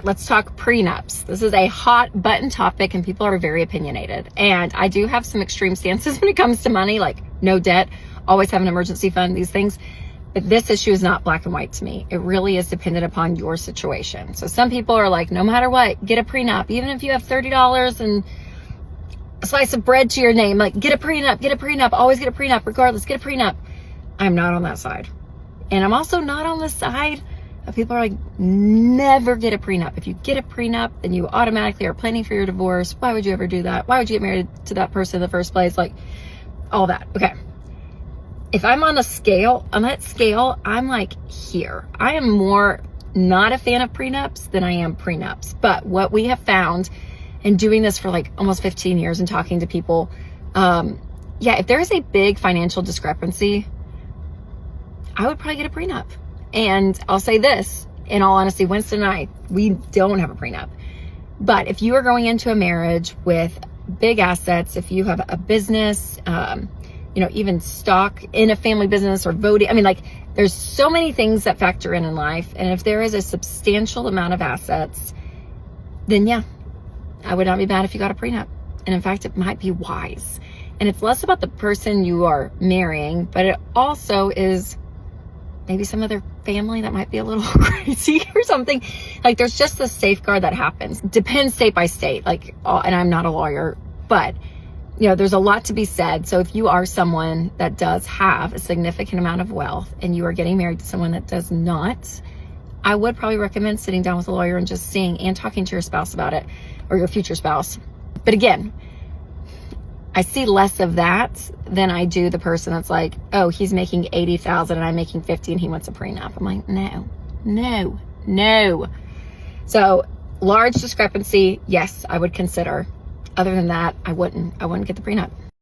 right, let's talk prenups. This is a hot button topic and people are very opinionated. And I do have some extreme stances when it comes to money, like no debt, always have an emergency fund, these things. But this issue is not black and white to me. It really is dependent upon your situation. So some people are like, no matter what, get a prenup. Even if you have $30 and a slice of bread to your name, like get a prenup, always get a prenup, regardless, get a prenup. I'm not on that side. And I'm also not on the side of people are like, never get a prenup. If you get a prenup, then you automatically are planning for your divorce. Why would you ever do that? Why would you get married to that person in the first place? Like all that. Okay. If I'm on that scale, I'm like here. I am more not a fan of prenups than I am prenups. But what we have found in doing this for like almost 15 years and talking to people, if there is a big financial discrepancy, I would probably get a prenup. And I'll say this, in all honesty, Winston and I, we don't have a prenup. But if you are going into a marriage with big assets, if you have a business, even stock in a family business or voting, there's so many things that factor in life. And if there is a substantial amount of assets, then yeah, I would not be mad if you got a prenup. And in fact, it might be wise. And it's less about the person you are marrying, but it also is maybe some of their family that might be a little crazy or something. Like there's just this safeguard that happens. Depends state by state. And I'm not a lawyer, but there's a lot to be said. So if you are someone that does have a significant amount of wealth and you are getting married to someone that does not, I would probably recommend sitting down with a lawyer and just seeing and talking to your spouse about it, or your future spouse. But again, I see less of that than I do the person that's like, oh, he's making $80,000 and I'm making $50,000 and he wants a prenup. I'm like, no. So large discrepancy, yes, I would consider. Other than that, I wouldn't get the prenup.